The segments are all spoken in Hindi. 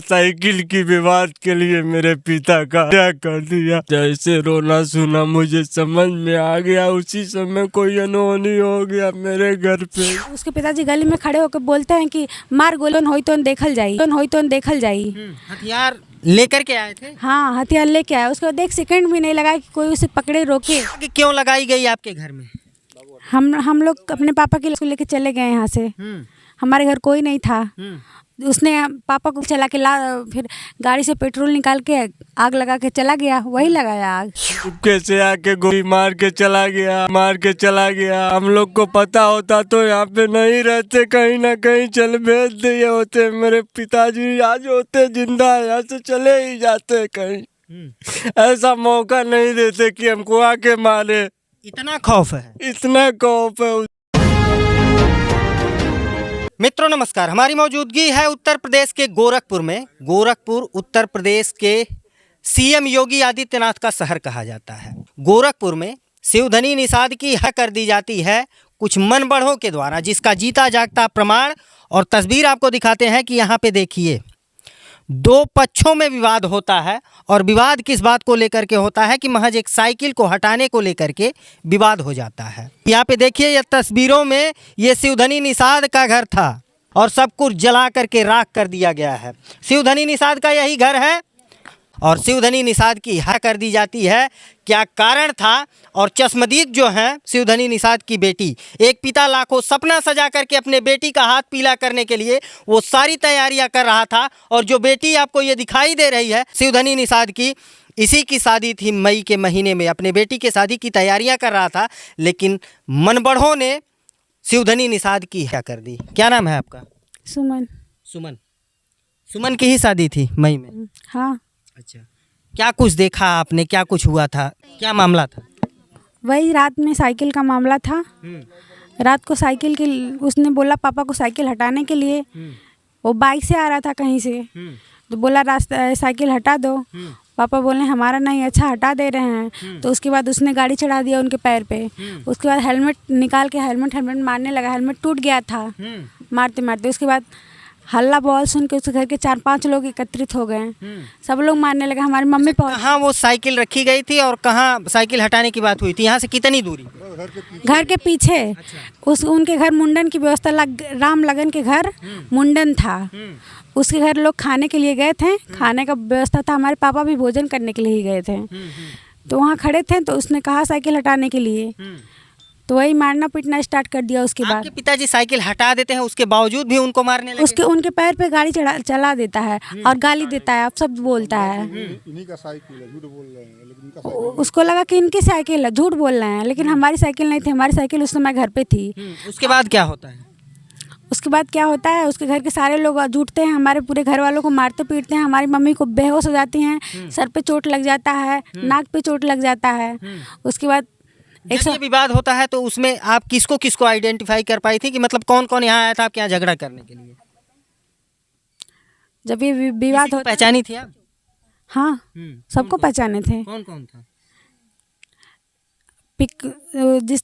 साइकिल की विवाद के लिए मेरे पिता का क्या कर दिया। जैसे रोना सुना मुझे समझ में आ गया, उसी समय कोई अनहोनी हो गया मेरे घर पे। उसके पिताजी गली में खड़े होकर बोलते हैं कि मार गोलन होई तो देखल जाई। हथियार लेकर के आए थे? हाँ, हथियार लेके आया। उसके बाद 1 सेकंड भी नहीं लगा कि कोई उसे पकड़े रोके। कि क्यों लगाई गई आपके घर में? हम लोग अपने पापा के लेके चले गए यहाँ से। हमारे घर कोई नहीं था। उसने पापा को चला के फिर गाड़ी से पेट्रोल निकाल के आग लगा के चला गया, वही लगाया आग। कैसे आके गोली मार के चला गया। हम लोग को पता होता तो यहाँ पे नहीं रहते, कहीं ना कहीं चल भेज दिए होते। मेरे पिताजी आज होते जिंदा, यहाँ से चले ही जाते कहीं। ऐसा मौका नहीं देते कि हमको आके मारे। इतना खौफ है? इतना खौफ है। मित्रों नमस्कार, हमारी मौजूदगी है उत्तर प्रदेश के गोरखपुर में। गोरखपुर उत्तर प्रदेश के सीएम योगी आदित्यनाथ का शहर कहा जाता है। गोरखपुर में शिवधनी निषाद की हत्या कर दी जाती है कुछ मनबढ़ों के द्वारा, जिसका जीता जागता प्रमाण और तस्वीर आपको दिखाते हैं कि यहाँ पे देखिए 2 पक्षों में विवाद होता है। और विवाद किस बात को लेकर के होता है कि महज एक साइकिल को हटाने को लेकर के विवाद हो जाता है। यहाँ पे देखिए ये तस्वीरों में ये शिवधनी निषाद का घर था और सब कुछ जला करके राख कर दिया गया है। शिवधनी निषाद का यही घर है और शिवधनी निषाद की हत्या कर दी जाती है। क्या कारण था? और चश्मदीद जो हैं शिवधनी निषाद की बेटी, एक पिता लाखों सपना सजा करके अपने बेटी का हाथ पीला करने के लिए वो सारी तैयारियां कर रहा था। और जो बेटी आपको ये दिखाई दे रही है शिवधनी निषाद की, इसी की शादी थी मई के महीने में। अपने बेटी के शादी की तैयारियां कर रहा था, लेकिन मनबढ़ों ने शिवधनी निषाद की हत्या कर दी। क्या नाम है आपका? सुमन। सुमन की ही शादी थी मई में? हाँ। अच्छा, क्या कुछ देखा आपने, क्या कुछ हुआ था, क्या मामला था? वही रात में साइकिल का मामला था। रात को साइकिल की उसने बोला पापा को साइकिल हटाने के लिए। वो बाइक से आ रहा था कहीं से, तो बोला रास्ता साइकिल हटा दो। पापा बोले हमारा नहीं, अच्छा हटा दे रहे हैं। तो उसके बाद उसने गाड़ी चढ़ा दिया उनके पैर पे। उसके बाद हेलमेट निकाल के हेलमेट मारने लगा। हेलमेट टूट गया था मारते मारते। उसके बाद हल्ला बॉल सुन के उसके घर के 4-5 लोग एकत्रित हो गए। सब लोग मारने लगे। हमारी मम्मी कहाँ वो साइकिल रखी गई थी और कहाँ साइकिल हटाने की बात हुई थी? यहाँ से कितनी दूरी? घर के पीछे। अच्छा। उनके घर मुंडन की व्यवस्था राम लगन के घर मुंडन था। उसके घर लोग खाने के लिए गए थे, खाने का व्यवस्था था। हमारे पापा भी भोजन करने के लिए ही गए थे। तो वहाँ खड़े थे तो उसने कहा साइकिल हटाने के लिए, तो वही मारना पीटना स्टार्ट कर दिया। उसके बाद आपके पिताजी साइकिल हटा देते हैं, उसके बावजूद भी उनको मारने लगे? उनके पैर पे गाड़ी चला देता है और गाली देता है, आप सब बोलता है। इन्हीं का साइकिल है, झूठ बोल रहे हैं, लेकिन इनका उसको लगा कि इनकी साइकिल है, झूठ बोल रहे हैं, लेकिन हमारी साइकिल नहीं थी। हमारी साइकिल उस समय घर पे थी। उसके बाद क्या होता है? उसके घर के सारे लोग जुटते हैं, हमारे पूरे घर वालों को मारते पीटते हैं। हमारी मम्मी को बेहोश हो जाती हैं, सर पे चोट लग जाता है, नाक पे चोट लग जाता है। उसके बाद जब ये विवाद होता है तो उसमें आप किसको आइडेंटिफाई कर पाई थी कि मतलब कौन कौन यहाँ आया था आपके यहाँ झगड़ा करने के लिए? जब ये विवाद होता, पहचानी थी आप? हाँ, सबको पहचाने थे। कौन कौन था?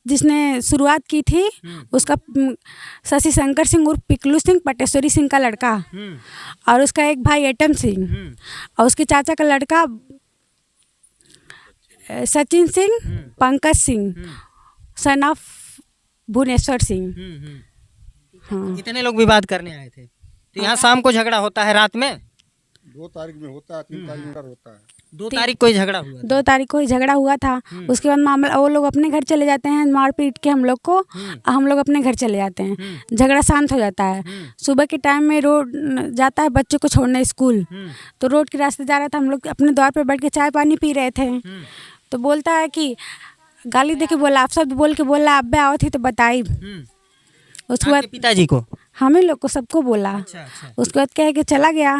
जिसने शुरुआत की थी उसका शशि शंकर सिंह उर्फ पिकलू सिंह, पटेश्वरी सिंह का लड़का, और उसका एक भाई एटम सिंह, और उसके चाचा का लड़का सचिन सिंह, पंकज सिंह, सन ऑफ भुवनेश्वर सिंह। हाँ। इतने लोग विवाद करने आए थे। तो यहाँ शाम को झगड़ा होता है, रात में 2 तारीख में होता है, 3 तारीख में होता है। 2 तारीख को ही झगड़ा हुआ? 2 तारीख को ही झगड़ा हुआ था। उसके बाद मामला वो लोग अपने घर चले जाते हैं, मार पीट के हम लोग को। हम लोग अपने घर चले जाते हैं, झगड़ा शांत हो जाता है। सुबह के टाइम में रोड जाता है बच्चों को छोड़ने स्कूल, तो रोड के रास्ते जा रहा था। हम लोग अपने द्वार पर बैठ के चाय पानी पी रहे थे, तो बोलता है कि गाली दे के बोला, आप सब बोल के बोला, अब्बे आओ थी तो बताई। उसके बाद पिताजी को, हमें लोग को सबको बोला। अच्छा। उसके बाद कह के चला गया।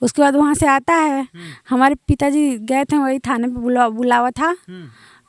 उसके बाद वहाँ से आता है, हमारे पिताजी गए थे वही थाने पे बुलावा था,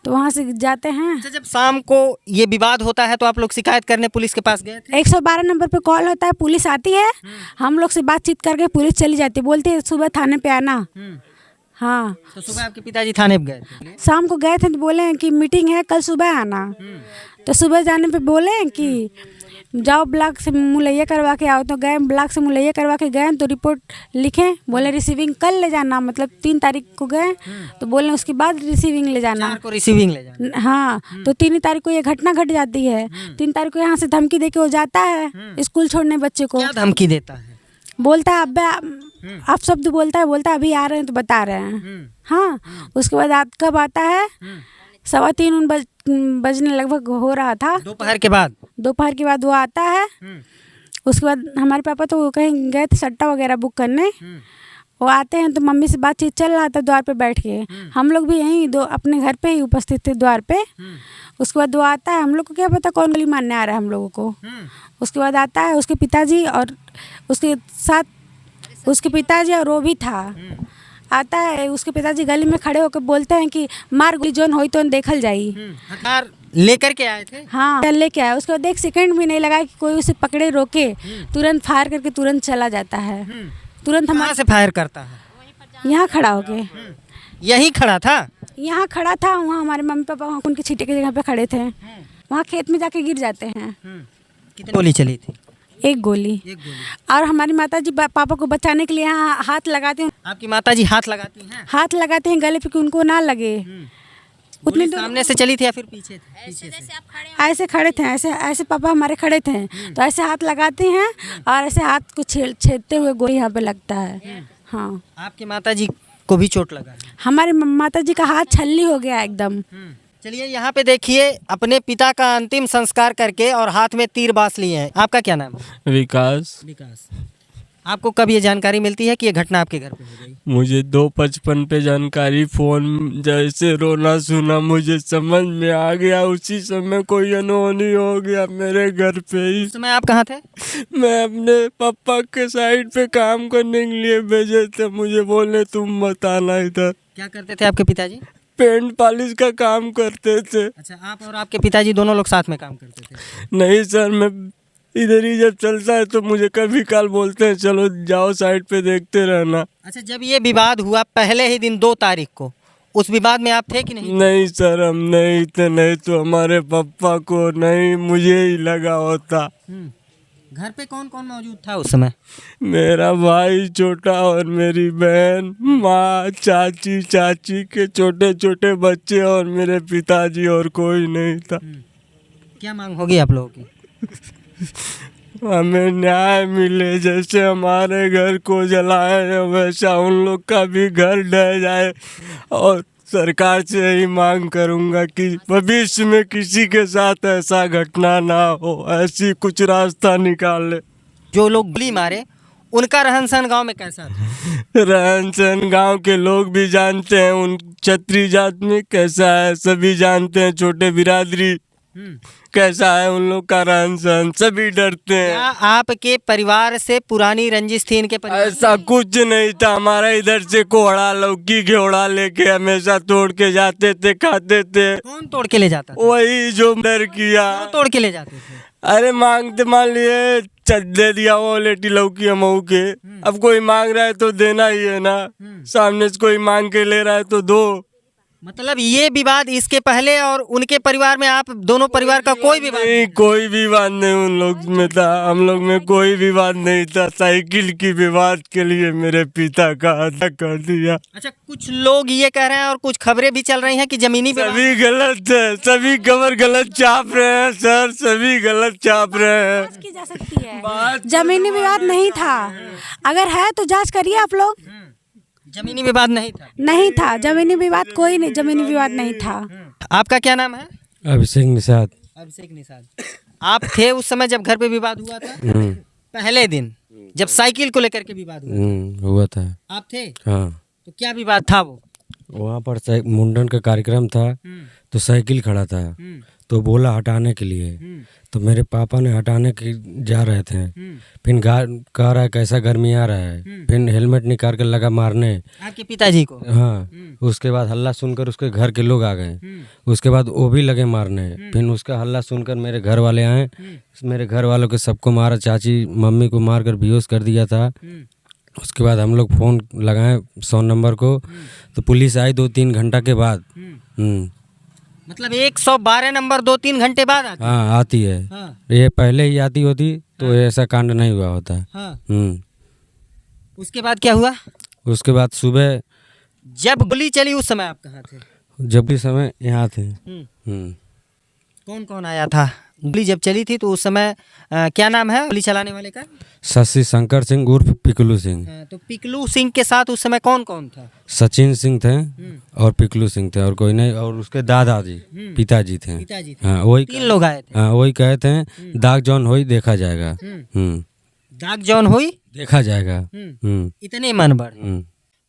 तो वहाँ से जाते हैं। अच्छा, जब शाम को ये विवाद होता है तो आप लोग शिकायत करने पुलिस के पास गए थे? 112 नंबर पे कॉल होता है, पुलिस आती है, हम लोग से बातचीत करके पुलिस चली जाती है, बोलती है सुबह थाने पे आना। हाँ। तो सुबह आपके पिताजी थाने पे गए थे? शाम को गए थे तो बोले कि मीटिंग है कल सुबह आना। तो सुबह जाने पे बोले कि जाओ ब्लॉक से मुलैया करवा के आओ, तो गए ब्लॉक से मुलैया करवा के गए तो रिपोर्ट लिखे, बोले रिसीविंग कल ले जाना, मतलब 3 तारीख को गए तो बोले उसके बाद रिसीविंग ले जाना। 4 को रिसीविंग ले जाना। हाँ, तो 3 तारीख को ये घटना घट जाती है। 3 तारीख को यहाँ से धमकी दे के वो जाता है स्कूल छोड़ने बच्चे को। क्या धमकी देता है? बोलता है अब्बे आप शब्द बोलता है अभी आ रहे हैं तो बता रहे हैं। हाँ, उसके बाद कब आता है 3:15 बजने लगभग हो रहा था, दोपहर के बाद वो आता है। उसके बाद हमारे पापा तो कहीं गए थे सट्टा वगैरह बुक करने, वो आते हैं तो मम्मी से बातचीत चल रहा था द्वार पे बैठ के, हम लोग भी यहीं अपने घर पे ही उपस्थित थे द्वार पे। उसके बाद वो आता है, हम लोग को क्या पता कौन गोली मारने आ रहा है हम लोगों को। उसके बाद आता है उसके पिताजी और उसके साथ उसके पिताजी और वो भी था। आता है उसके पिताजी गली में खड़े होकर बोलते हैं कि मार गोली जोन होई तो देखल जाई। हथियार लेकर के आए थे? हाँ, लेके आया। उसके बाद 1 सेकंड भी नहीं लगा कि कोई उसे पकड़े रोके, तुरंत फायर करके तुरंत चला जाता है। तुरंत कहाँ से फायर करता है? यहाँ खड़ा होके, यहीं खड़ा था? यहाँ खड़ा था। वहाँ हमारे मम्मी पापा वहाँ उनके छींटे की जगह पे खड़े थे, वहाँ खेत में जाके गिर जाते हैं। कितनी गोली चली थी? 1 गोली। और हमारी माताजी पापा को बचाने के लिए यहाँ हाथ लगाती हैं। आपकी माताजी हाथ लगाती हैं? हाथ लगाते हैं गले पे कि उनको ना लगे। उतनी सामने से चली थी या फिर पीछे से? ऐसे खड़े थे, ऐसे पापा हमारे खड़े थे, तो ऐसे हाथ लगाते हैं और ऐसे हाथ को छेदते हुए गोली यहाँ पे लगता है। हाँ, आपकी माताजी को भी चोट लगा? हमारे माताजी का हाथ छल्ली हो गया एकदम। चलिए यहाँ पे देखिए, अपने पिता का अंतिम संस्कार करके और हाथ में तीर बांस लिए हैं। आपका क्या नाम है? विकास। आपको कब ये जानकारी मिलती है कि ये घटना आपके घर पे हो गई? मुझे 2:55 पे जानकारी, फोन जैसे रोना सुना मुझे समझ में आ गया, उसी समय कोई अनहोनी हो गया मेरे घर पे ही। उस समय आप कहाँ थे? मैं अपने पापा के साइड पे काम करने के लिए भेजे थे, मुझे बोले तुम मत आना इधर। क्या करते थे आपके पिताजी? पेंट पॉलिश का काम करते थे। अच्छा, आप और आपके पिताजी दोनों लोग साथ में काम करते थे? नहीं सर, मैं इधर ही जब चलता है तो मुझे कभी काल बोलते हैं चलो जाओ साइड पे देखते रहना। अच्छा, जब ये विवाद हुआ पहले ही दिन 2 तारीख को, उस विवाद में आप थे कि नहीं? नहीं सर, हम नहीं थे, नहीं तो हमारे पापा को नहीं मुझे ही लगा होता। घर पे कौन कौन मौजूद था उस समय? मेरा भाई छोटा और मेरी बहन, माँ, चाची के छोटे छोटे बच्चे और मेरे पिताजी, और कोई नहीं था। क्या मांग होगी आप लोगों की? हमें न्याय मिले, जैसे हमारे घर को जलाए वैसा उन लोग का भी घर ढह जाए, और सरकार से यही मांग करूंगा कि भविष्य में किसी के साथ ऐसा घटना ना हो, ऐसी कुछ रास्ता निकाले। जो लोग गोली मारे उनका रहन सहन गाँव में कैसा था? रहन सहन गाँव के लोग भी जानते हैं, उन क्षत्रिय जात में कैसा है सभी जानते हैं, छोटे बिरादरी कैसा है उन लोग का रहन सहन, सभी डरते हैं। क्या आपके परिवार से पुरानी रंजिश थी इनके परिवार? ऐसा कुछ नहीं था, हमारा इधर से कोहड़ा लौकी घेवड़ा लेके हमेशा तोड़ के जाते थे, खाते थे। कौन तोड़ के ले जाता था? वही जो डर किया। कौन तोड़ के ले जाते थे? अरे मांगते, मान लिए दे दिया वो लेटी लौकी हमऊ के, अब कोई मांग रहा है तो देना ही है ना, सामने से कोई मांग के ले रहा है तो दो। मतलब ये विवाद इसके पहले और उनके परिवार में, आप दोनों परिवार का कोई विवाद नहीं? कोई विवाद नहीं उन लोग में था, हम लोग में कोई विवाद नहीं था। साइकिल की विवाद के लिए मेरे पिता का हत्या कर दिया। अच्छा, कुछ लोग ये कह रहे हैं और कुछ खबरें भी चल रही हैं कि जमीनी विवाद। सभी गलत है, सभी खबर गलत छाप रहे हैं सर, सभी गलत छाप रहे हैं। जांच की जा सकती है, जमीनी विवाद नहीं था, अगर है तो जांच करिए आप लोग। जमीनी विवाद नहीं था? नहीं था जमीनी विवाद, कोई नहीं जमीनी विवाद नहीं था। आपका क्या नाम है? अभिषेक निषाद। अभिषेक निषाद। आप थे उस समय जब घर पे विवाद हुआ था? पहले दिन जब साइकिल को लेकर के विवाद हुआ था। आप थे? हाँ। तो क्या विवाद था वो? वहाँ पर मुंडन का कार्यक्रम था, तो साइकिल खड़ा था, तो बोला हटाने के लिए, तो मेरे पापा ने हटाने के जा रहे थे, फिर कह रहा है कैसा गर्मी आ रहा है, फिर हेलमेट निकाल कर लगा मारने आपके पिताजी को। हाँ, उसके बाद हल्ला सुनकर उसके घर के लोग आ गए, उसके बाद वो भी लगे मारने, फिर उसका हल्ला सुनकर मेरे घर वाले आए, मेरे घर वालों के सबको मारा, चाची मम्मी को मार कर बेहोश कर दिया था। उसके बाद हम लोग फ़ोन लगाए 100 नंबर को, तो पुलिस आई 2-3 घंटा के बाद। मतलब 112 नंबर 2-3 घंटे बाद आती है? हाँ आती है। हाँ ये पहले ही आती होती तो ऐसा कांड नहीं हुआ होता। हाँ। उसके बाद क्या हुआ? उसके बाद सुबह जब गोली चली उस समय आप कहाँ थे? जब भी समय यहाँ थे। कौन कौन आया था? गोली जब चली थी तो उस समय क्या नाम है गोली चलाने वाले का? शशि शंकर सिंह उर्फ पिकलू सिंह। तो पिकलू सिंह के साथ उस समय कौन कौन था? सचिन सिंह थे और पिकलू सिंह थे और कोई नहीं, और उसके दादाजी पिताजी थे। पिताजी थे। हाँ वही 3 लोग आए थे। हाँ वही कहे थे दाग जौन हुई देखा जाएगा। दाग जौन हुई देखा जाएगा। इतने मन बढ़।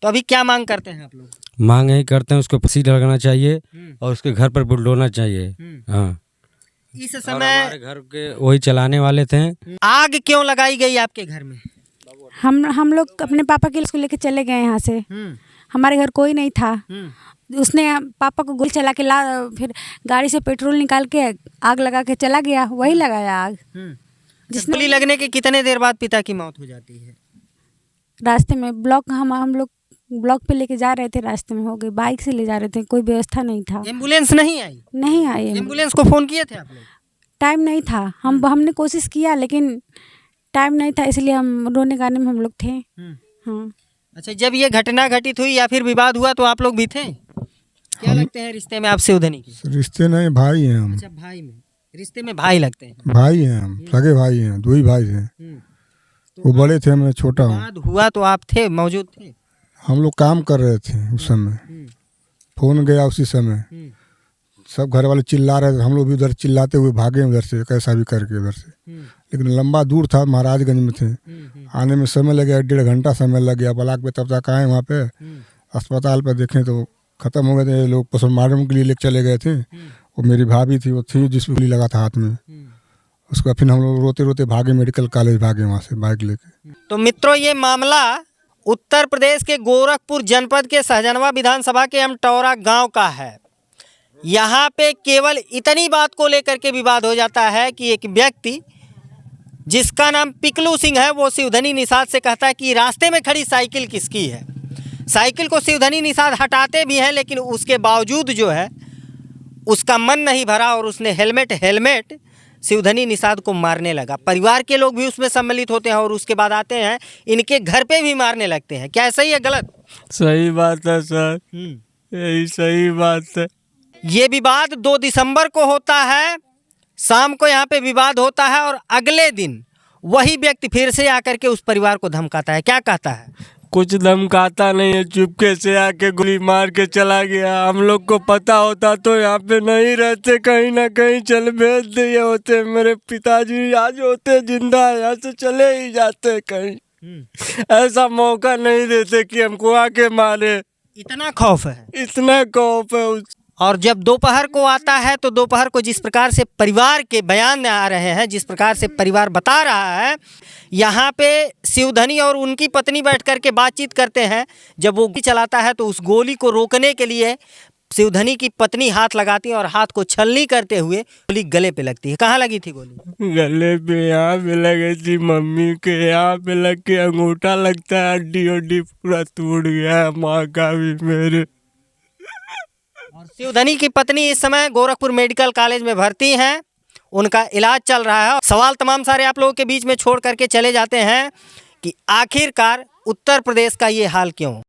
तो अभी क्या मांग करते हैं आप लोग? मांग यही करते हैं उसको फांसी लगाना चाहिए और उसके घर पर बुलडोना चाहिए। हाँ इस और समय हमारे घर के वही चलाने वाले थे। आग क्यों लगाई गई आपके घर में? हम लोग अपने पापा के लिए लेके चले गए यहाँ से। हमारे घर कोई नहीं था। उसने पापा को गोली चला के फिर गाड़ी से पेट्रोल निकाल के आग लगा के चला गया, वही लगाया आग। जिसने गोली लगने के कितने देर बाद पिता की मौत हो जाती है? रास्ते में हम लोग ब्लॉक पे लेके जा रहे थे, रास्ते में हो गई। बाइक से ले जा रहे थे, कोई व्यवस्था नहीं था। एम्बुलेंस नहीं आई? नहीं आई। एम्बुलेंस को फोन किए थे आप लोग? टाइम नहीं था। हमने कोशिश किया लेकिन टाइम नहीं था, इसलिए हम रोने गाने में हम लोग थे। हाँ। अच्छा, जब ये घटना घटित हुई या फिर विवाद हुआ तो आप लोग भी थे? क्या लगते हैं रिश्ते में आप शिवधनी की? रिश्ते नहीं, भाई हैं हम। अच्छा, भाई में रिश्ते में भाई लगते हैं। भाई हैं हम, सगे भाई हैं, 2 ही भाई हैं। वो बड़े थे, मैं छोटा हूँ। विवाद हुआ तो आप थे, मौजूद थे? हम लोग काम कर रहे थे उस समय। फोन गया उसी समय। सब घर वाले चिल्ला रहे थे, हम लोग भी उधर चिल्लाते हुए भागे उधर से, कैसा भी करके उधर से। लेकिन लंबा दूर था, महाराजगंज में थे। आने में समय लग गया, 1.5 घंटा समय लग गया। ब्लॉक पे तब तक आए, वहाँ पे अस्पताल पे देखें तो ख़त्म हो गए थे। लोग पोस्टमार्टम के लिए लेके चले गए थे। वो मेरी भाभी थी, वो थी जिसको गोली लगा था हाथ में। उसका फिर हम लोग रोते रोते भागे, मेडिकल कॉलेज भागे वहाँ से बाइक लेके। तो मित्रों, ये मामला उत्तर प्रदेश के गोरखपुर जनपद के सहजनवा विधानसभा के अमटौरा गांव का है। यहाँ पे केवल इतनी बात को लेकर के विवाद हो जाता है कि एक व्यक्ति जिसका नाम पिकलू सिंह है, वो शिवधनी निषाद से कहता है कि रास्ते में खड़ी साइकिल किसकी है। साइकिल को शिवधनी निषाद हटाते भी हैं, लेकिन उसके बावजूद जो है उसका मन नहीं भरा और उसने हेलमेट शिवधनी निषाद को मारने लगा। परिवार के लोग भी उसमें सम्मिलित होते हैं और उसके बाद आते हैं, इनके घर पे भी मारने लगते हैं। क्या सही है गलत? सही बात है सर, यही सही बात है। ये विवाद 2 दिसंबर को होता है, शाम को यहाँ पे विवाद होता है और अगले दिन वही व्यक्ति फिर से आकर के उस परिवार को धमकाता है। क्या कहता है? कुछ धमकाता नहीं है, चुपके से आके गोली मार के चला गया। हम लोग को पता होता तो यहाँ पे नहीं रहते, कहीं ना कहीं चल भेज दिए होते। मेरे पिताजी आज होते जिंदा, यहाँ से चले ही जाते कहीं। ऐसा मौका नहीं देते कि हमको आके मारे। इतना खौफ है? इतना खौफ है और जब दोपहर को आता है तो दोपहर को जिस प्रकार से परिवार के बयान आ रहे हैं, जिस प्रकार से परिवार बता रहा है, यहाँ पे शिवधनी और उनकी पत्नी बैठ कर के बातचीत करते हैं। जब वो गोली चलाता है तो उस गोली को रोकने के लिए शिवधनी की पत्नी हाथ लगाती है और हाथ को छलनी करते हुए गोली गले पे लगती है। कहाँ लगी थी गोली? गले पे, यहाँ पे लगी थी मम्मी के, यहाँ पे लग के अंगूठा लगता है, हड्डी उड्डी पूरा टूट गया, माँ का भी मेरे। और शिवधनी की पत्नी इस समय गोरखपुर मेडिकल कॉलेज में भर्ती हैं, उनका इलाज चल रहा है। सवाल तमाम सारे आप लोगों के बीच में छोड़ करके चले जाते हैं कि आखिरकार उत्तर प्रदेश का ये हाल क्यों?